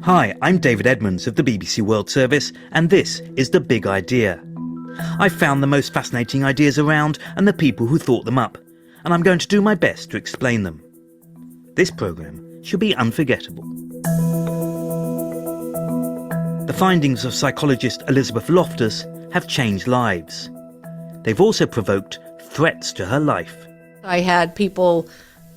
Hi, I'm David Edmonds of the BBC World Service, and this is The Big Idea. I've found the most fascinating ideas around and the people who thought them up, and I'm going to do my best to explain them. This programme should be unforgettable. The findings of psychologist Elizabeth Loftus have changed lives. They've also provoked threats to her life. I had people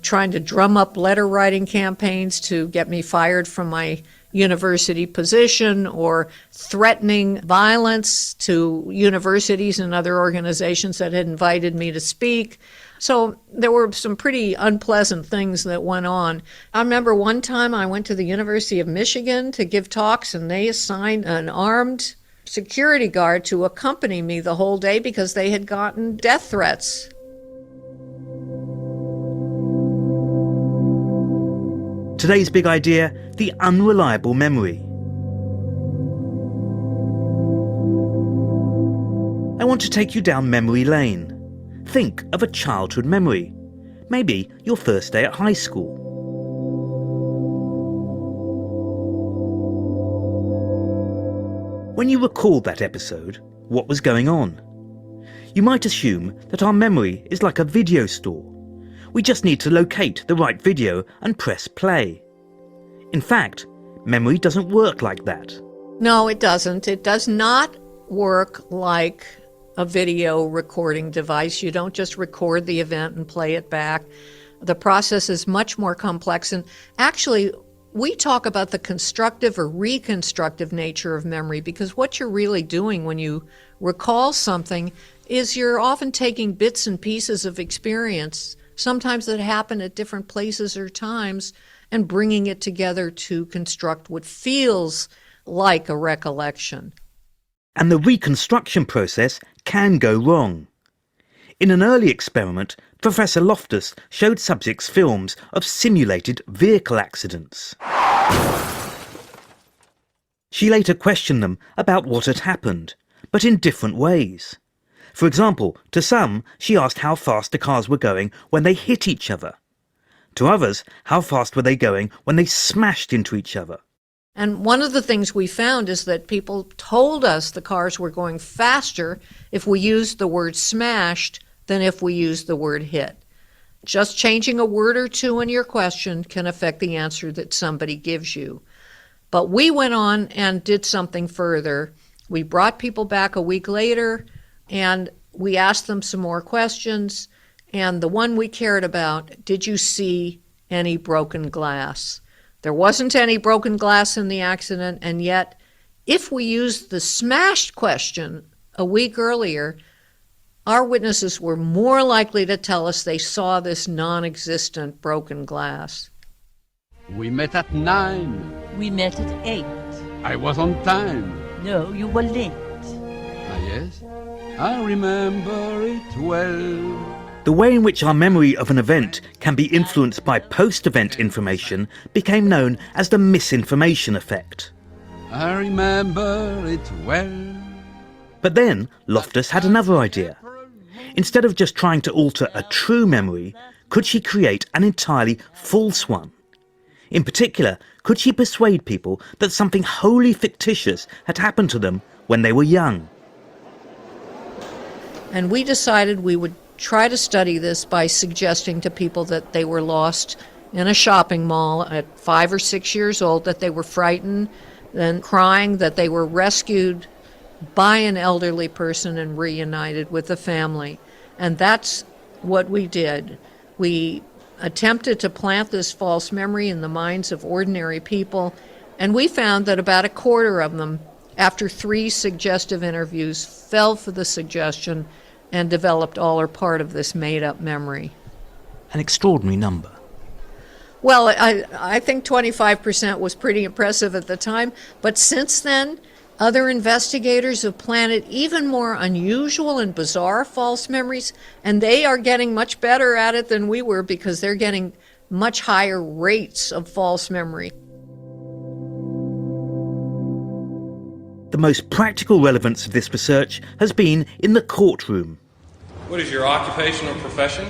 trying to drum up letter writing campaigns to get me fired from my university position, or threatening violence to universities and other organizations that had invited me to speak. So there were some pretty unpleasant things that went on. I remember one time I went to the University of Michigan to give talks, and they assigned an armed security guard to accompany me the whole day because they had gotten death threats. Today's big idea, the unreliable memory. I want to take you down memory lane. Think of a childhood memory. Maybe your first day at high school. When you recall that episode, what was going on? You might assume that our memory is like a video store. We just need to locate the right video and press play. In fact, memory doesn't work like that. No, it doesn't. It does not work like a video recording device. You don't just record the event and play it back. The process is much more complex. And actually, we talk about the constructive or reconstructive nature of memory, because what you're really doing when you recall something is you're often taking bits and pieces of experience, sometimes that happen at different places or times, and bringing it together to construct what feels like a recollection. And the reconstruction process can go wrong. In an early experiment, Professor Loftus showed subjects films of simulated vehicle accidents. She later questioned them about what had happened, but in different ways. For example, to some, she asked how fast the cars were going when they hit each other. To others, how fast were they going when they smashed into each other? And one of the things we found is that people told us the cars were going faster if we used the word smashed than if we used the word hit. Just changing a word or two in your question can affect the answer that somebody gives you. But we went on and did something further. We brought people back a week later, and we asked them some more questions. And the one we cared about, did you see any broken glass? There wasn't any broken glass in the accident, and yet, if we used the smashed question a week earlier, our witnesses were more likely to tell us they saw this non-existent broken glass. We met at 9. We met at 8. I was on time. No, you were late. Ah, yes? I remember it well. The way in which our memory of an event can be influenced by post-event information became known as the misinformation effect. I remember it well. But then Loftus had another idea. Instead of just trying to alter a true memory, could she create an entirely false one? In particular, could she persuade people that something wholly fictitious had happened to them when they were young? And we decided we would try to study this by suggesting to people that they were lost in a shopping mall at 5 or 6 years old, that they were frightened, then crying, that they were rescued by an elderly person and reunited with the family. And that's what we did. We attempted to plant this false memory in the minds of ordinary people, and we found that about a quarter of them, after 3 suggestive interviews, fell for the suggestion and developed all or part of this made-up memory. An extraordinary number. Well, I think 25% was pretty impressive at the time, but since then, other investigators have planted even more unusual and bizarre false memories, and they are getting much better at it than we were because they're getting much higher rates of false memory. The most practical relevance of this research has been in the courtroom. What is your occupation or profession?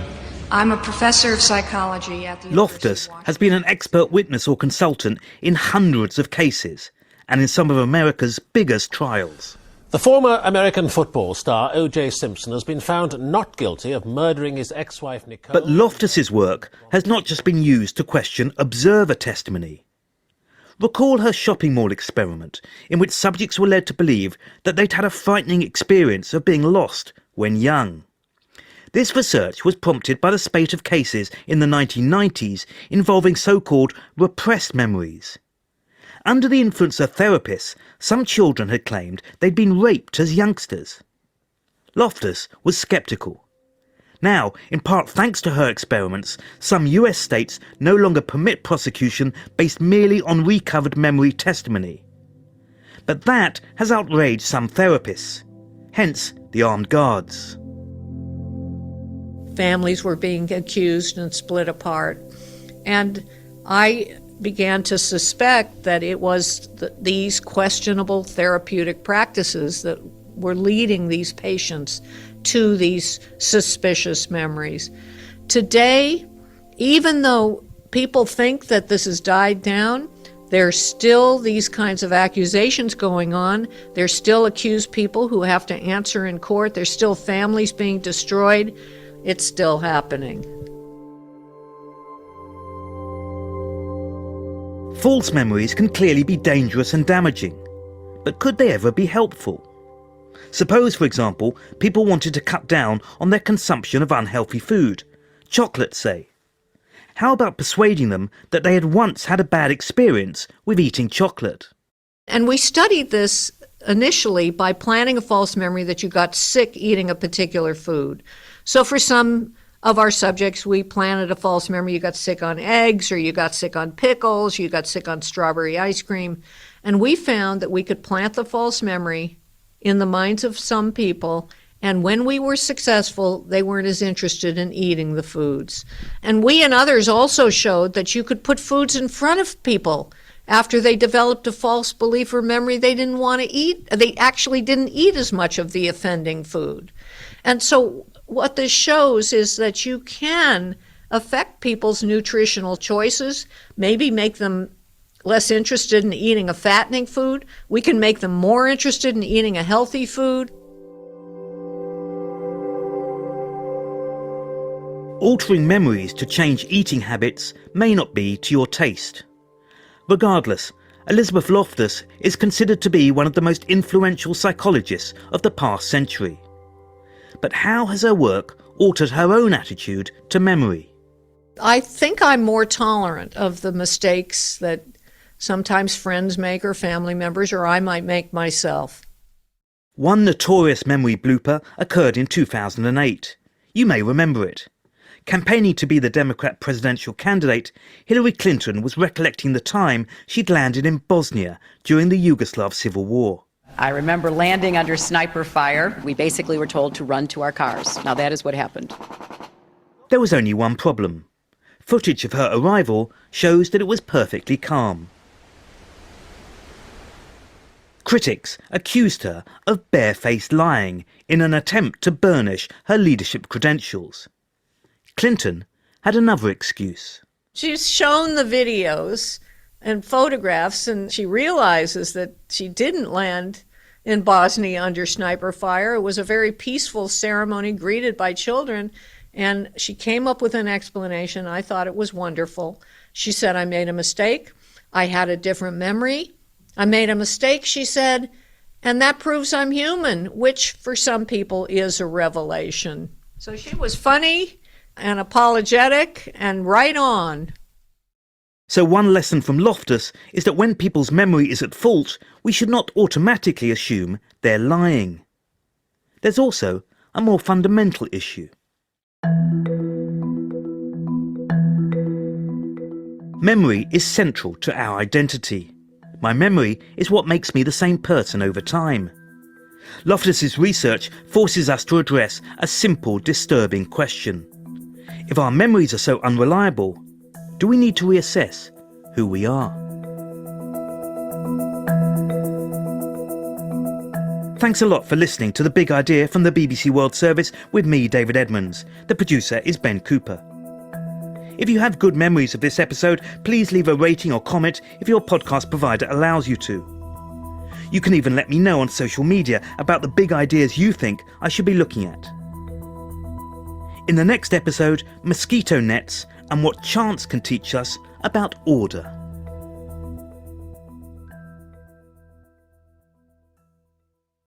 I'm a professor of psychology at the Loftus University of has been an expert witness or consultant in hundreds of cases and in some of America's biggest trials. The former American football star O.J. Simpson has been found not guilty of murdering his ex-wife Nicole. But Loftus's work has not just been used to question observer testimony. Recall her shopping mall experiment, in which subjects were led to believe that they'd had a frightening experience of being lost when young. This research was prompted by the spate of cases in the 1990s involving so-called repressed memories. Under the influence of therapists, some children had claimed they'd been raped as youngsters. Loftus was sceptical. Now, in part thanks to her experiments, some US states no longer permit prosecution based merely on recovered memory testimony. But that has outraged some therapists, hence the armed guards. Families were being accused and split apart. And I began to suspect that it was these questionable therapeutic practices that were leading these patients to these suspicious memories. Today, even though people think that this has died down, there's still these kinds of accusations going on. There's still accused people who have to answer in court. There's still families being destroyed. It's still happening. False memories can clearly be dangerous and damaging, but could they ever be helpful? Suppose, for example, people wanted to cut down on their consumption of unhealthy food, chocolate say. How about persuading them that they had once had a bad experience with eating chocolate? And we studied this initially by planting a false memory that you got sick eating a particular food. So for some of our subjects, we planted a false memory. You got sick on eggs, or you got sick on pickles, you got sick on strawberry ice cream. And we found that we could plant the false memory in the minds of some people, and when we were successful, they weren't as interested in eating the foods. And we and others also showed that you could put foods in front of people after they developed a false belief or memory they didn't want to eat. They actually didn't eat as much of the offending food. And so what this shows is that you can affect people's nutritional choices, maybe make them less interested in eating a fattening food. We can make them more interested in eating a healthy food. Altering memories to change eating habits may not be to your taste. Regardless, Elizabeth Loftus is considered to be one of the most influential psychologists of the past century. But how has her work altered her own attitude to memory? I think I'm more tolerant of the mistakes that sometimes friends make or family members, or I might make myself. One notorious memory blooper occurred in 2008. You may remember it. Campaigning to be the Democrat presidential candidate, Hillary Clinton was recollecting the time she'd landed in Bosnia during the Yugoslav Civil War. I remember landing under sniper fire. We basically were told to run to our cars. Now that is what happened. There was only one problem. Footage of her arrival shows that it was perfectly calm. Critics accused her of barefaced lying in an attempt to burnish her leadership credentials. Clinton had another excuse. She's shown the videos and photographs, and she realizes that she didn't land in Bosnia under sniper fire. It was a very peaceful ceremony greeted by children, and she came up with an explanation. I thought it was wonderful. She said, I made a mistake. I had a different memory. I made a mistake, she said, and that proves I'm human, which for some people is a revelation. So she was funny and apologetic and right on. So one lesson from Loftus is that when people's memory is at fault, we should not automatically assume they're lying. There's also a more fundamental issue. Memory is central to our identity. My memory is what makes me the same person over time. Loftus's research forces us to address a simple, disturbing question. If our memories are so unreliable, do we need to reassess who we are? Thanks a lot for listening to The Big Idea from the BBC World Service with me, David Edmonds. The producer is Ben Cooper. If you have good memories of this episode, please leave a rating or comment if your podcast provider allows you to. You can even let me know on social media about the big ideas you think I should be looking at. In the next episode, mosquito nets and what chance can teach us about order.